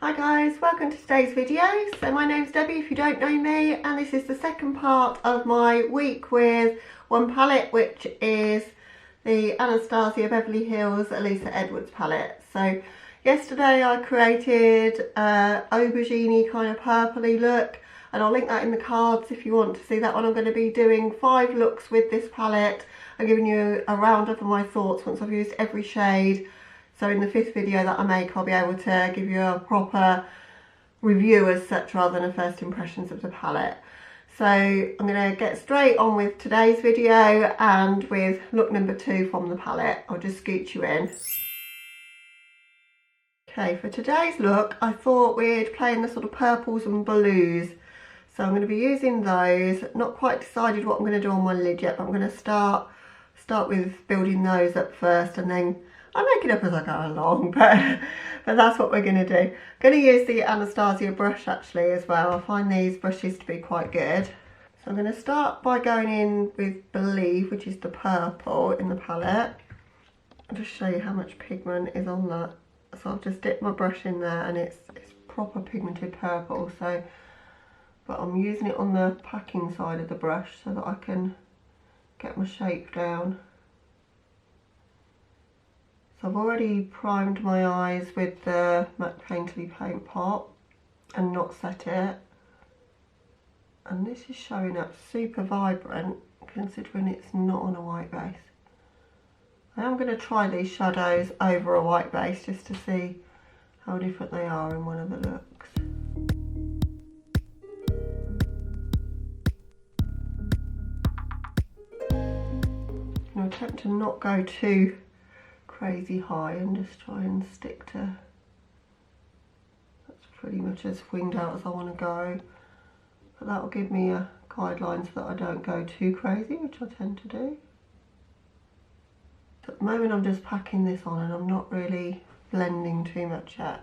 Hi guys, welcome to today's video. So my name's Debbie if you don't know me, and this is the second part of my week with one palette, which is the Anastasia Beverly Hills Elisa Edwards palette. So yesterday I created an aubergine kind of purpley look, and I'll link that in the cards if you want to see that one. I'm going to be doing 5 looks with this palette. I'm giving you a roundup of my thoughts once I've used every shade. So in the 5th video that I make, I'll be able to give you a proper review as such rather than a first impressions of the palette. So I'm going to get straight on with today's video and with look number 2 from the palette. I'll just scoot you in. Okay, for today's look, I thought we'd play in the sort of purples and blues. So I'm going to be using those. Not quite decided what I'm going to do on my lid yet, but I'm going to start with building those up first, and then I'll make it up as I go along, but that's what we're going to do. I'm going to use the Anastasia brush actually as well. I find these brushes to be quite good. So I'm going to start by going in with Believe, which is the purple in the palette. I'll just show you how much pigment is on that. So I've just dipped my brush in there and it's proper pigmented purple. So, but I'm using it on the packing side of the brush so that I can get my shape down. So I've already primed my eyes with the MAC Painterly Paint Pot and not set it. And this is showing up super vibrant considering it's not on a white base. I am going to try these shadows over a white base just to see how different they are in one of the looks. I'm going to attempt to not go too crazy high and just try and stick to, that's pretty much as winged out as I want to go, but that will give me a guideline so that I don't go too crazy, which I tend to do. So at the moment I'm just packing this on and I'm not really blending too much yet.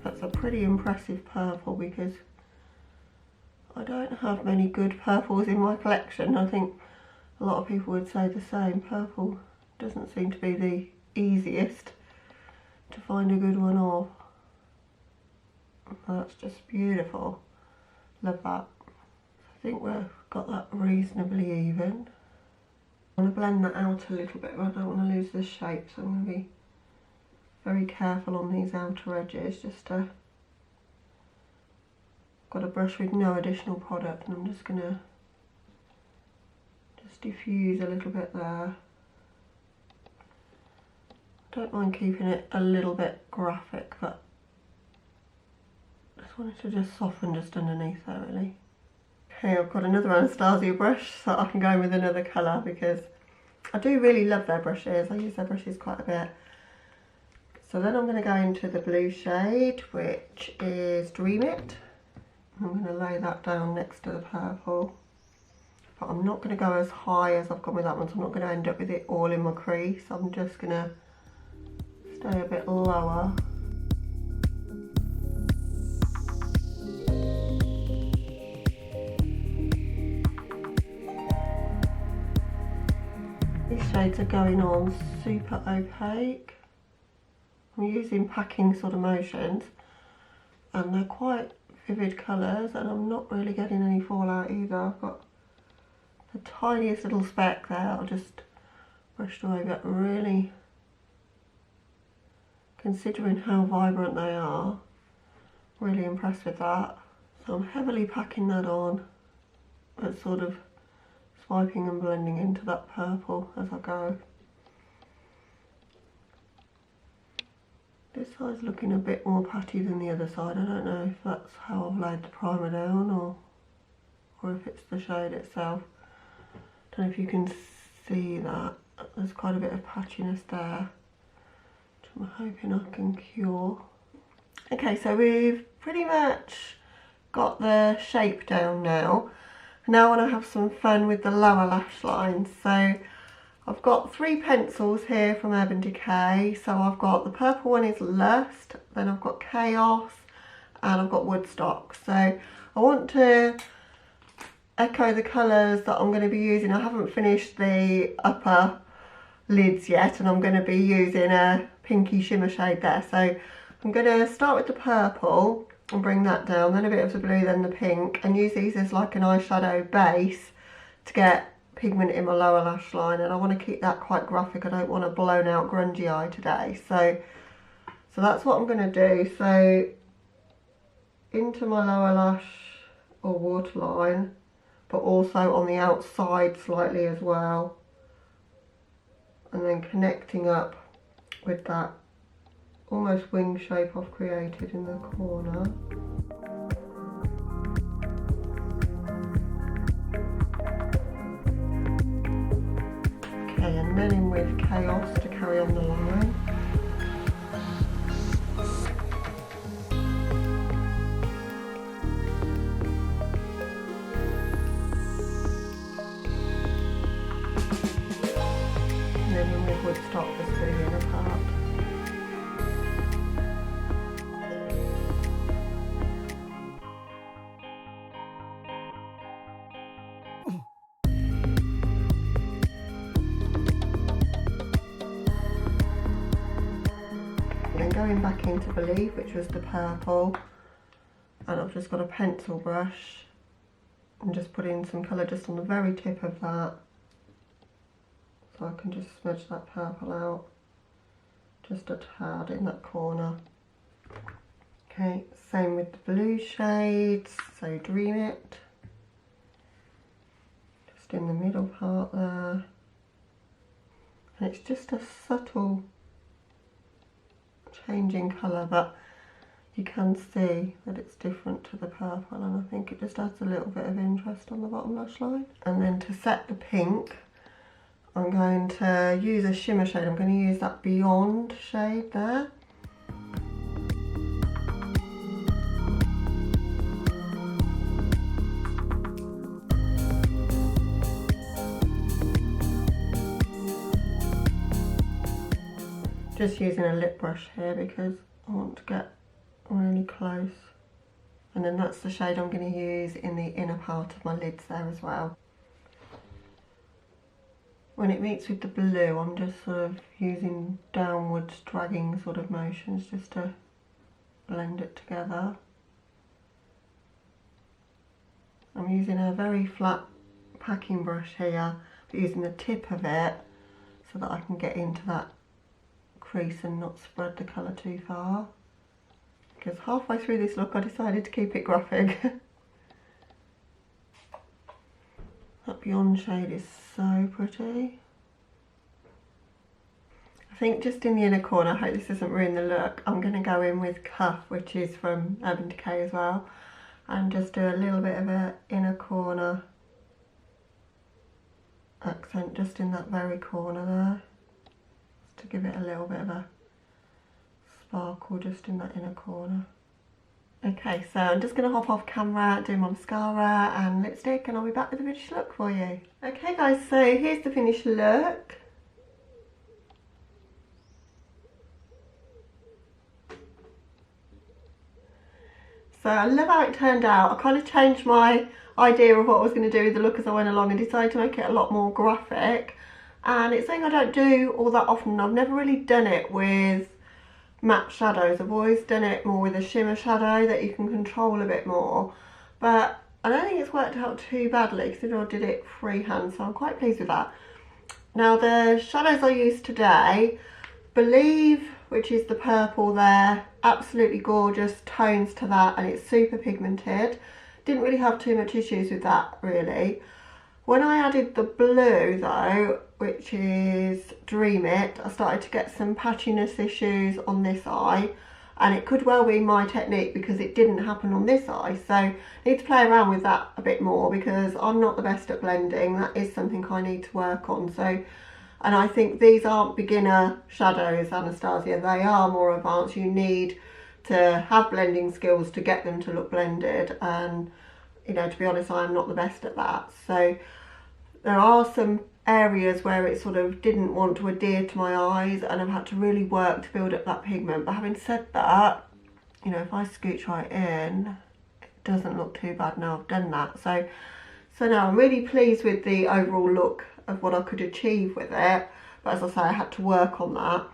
That's a pretty impressive purple because I don't have many good purples in my collection. I think a lot of people would say the same. Purple doesn't seem to be the easiest to find a good one of. That's just beautiful. Love that. I think we've got that reasonably even. I want to blend that out a little bit, but I don't want to lose the shape, so I'm going to be very careful on these outer edges just to. Got a brush with no additional product and I'm just going to just diffuse a little bit there. Don't mind keeping it a little bit graphic, but just wanted to just soften just underneath there really. Okay, I've got another Anastasia brush so I can go in with another colour because I do really love their brushes. I use their brushes quite a bit. So then I'm going to go into the blue shade, which is Dream It. I'm going to lay that down next to the purple, but I'm not going to go as high as I've gone with that one, so I'm not going to end up with it all in my crease. I'm just going to stay a bit lower. These shades are going on super opaque. I'm using packing sort of motions and they're quite vivid colours and I'm not really getting any fallout either. I've got the tiniest little speck there I'll just brushed away, but really considering how vibrant they are, really impressed with that. So I'm heavily packing that on but sort of swiping and blending into that purple as I go. This side's looking a bit more patty than the other side. I don't know if that's how I've laid the primer down or if it's the shade itself. Don't know if you can see that. There's quite a bit of patchiness there, which I'm hoping I can cure. Okay, so we've pretty much got the shape down now. Now I want to have some fun with the lower lash lines. So I've got 3 pencils here from Urban Decay. So I've got the purple one is Lust, then I've got Chaos, and I've got Woodstock. So I want to echo the colours that I'm going to be using. I haven't finished the upper lids yet, and I'm going to be using a pinky shimmer shade there. So I'm going to start with the purple and bring that down, then a bit of the blue, then the pink, and use these as like an eyeshadow base to get pigment in my lower lash line. And I want to keep that quite graphic. I don't want a blown out grungy eye today. So that's what I'm going to do. So into my lower lash or waterline, but also on the outside slightly as well, and then connecting up with that almost wing shape I've created in the corner. Okay, and then in with Chaos to carry on the line. And then in with Woodstock just for the inner part. Going back into Believe, which was the purple, and I've just got a pencil brush and just put in some colour just on the very tip of that, so I can just smudge that purple out just a tad in that corner. Okay, same with the blue shades, so Dream It, just in the middle part there, and it's just a subtle change in colour, but you can see that it's different to the purple, and I think it just adds a little bit of interest on the bottom lash line. And then to set the pink, I'm going to use a shimmer shade. I'm going to use that Beyond shade there. Just using a lip brush here because I want to get really close. And then that's the shade I'm going to use in the inner part of my lids there as well. When it meets with the blue, I'm just sort of using downwards dragging sort of motions just to blend it together. I'm using a very flat packing brush here, but using the tip of it so that I can get into that crease and not spread the colour too far, because halfway through this look I decided to keep it graphic. That Beyond shade is so pretty. I think just in the inner corner, I hope this doesn't ruin the look, I'm going to go in with Cuff, which is from Urban Decay as well, and just do a little bit of an inner corner accent just in that very corner there, to give it a little bit of a sparkle just in that inner corner. Okay, so I'm just going to hop off camera, do my mascara and lipstick, and I'll be back with the finished look for you. Okay guys, so here's the finished look. So I love how it turned out. I kind of changed my idea of what I was going to do with the look as I went along and decided to make it a lot more graphic. And it's something I don't do all that often. I've never really done it with matte shadows. I've always done it more with a shimmer shadow that you can control a bit more. But I don't think it's worked out too badly considering I did it freehand, so I'm quite pleased with that. Now the shadows I used today, Believe, which is the purple there, absolutely gorgeous tones to that, and it's super pigmented. Didn't really have too much issues with that really. When I added the blue though, which is Dream It, I started to get some patchiness issues on this eye, and it could well be my technique because it didn't happen on this eye. So I need to play around with that a bit more because I'm not the best at blending. That is something I need to work on. So, and I think these aren't beginner shadows, Anastasia, they are more advanced. You need to have blending skills to get them to look blended, and you know, to be honest, I'm not the best at that. So there are some areas where it sort of didn't want to adhere to my eyes, and I've had to really work to build up that pigment. But having said that, you know, if I scooch right in, it doesn't look too bad now I've done that. So So no, I'm really pleased with the overall look of what I could achieve with it, but as I say, I had to work on that.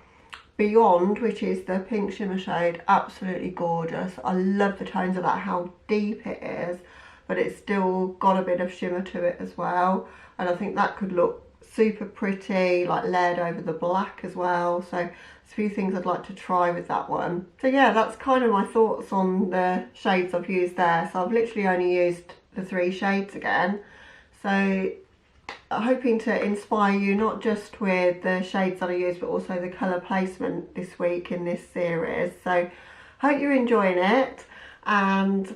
Beyond, which is the pink shimmer shade, absolutely gorgeous. I love the tones of that, how deep it is, but it's still got a bit of shimmer to it as well, and I think that could look super pretty, like layered over the black as well. So there's a few things I'd like to try with that one. So yeah, that's kind of my thoughts on the shades I've used there. So I've literally only used the 3 shades again, so hoping to inspire you not just with the shades that I use, but also the colour placement this week in this series. So hope you're enjoying it, and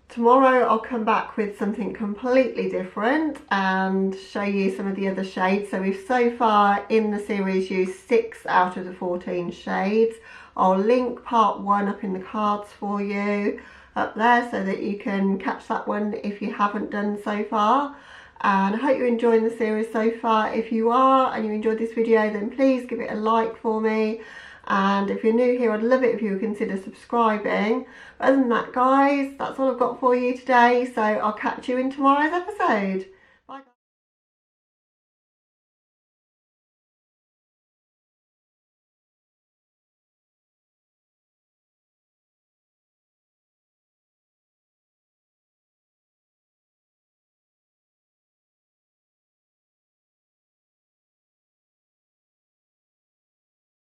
tomorrow I'll come back with something completely different and show you some of the other shades. So we've so far in the series used 6 out of the 14 shades. I'll link part 1 up in the cards for you up there so that you can catch that one if you haven't done so far. And I hope you're enjoying the series so far. If you are and you enjoyed this video, then please give it a like for me. And if you're new here, I'd love it if you would consider subscribing. But other than that, guys, that's all I've got for you today. So I'll catch you in tomorrow's episode.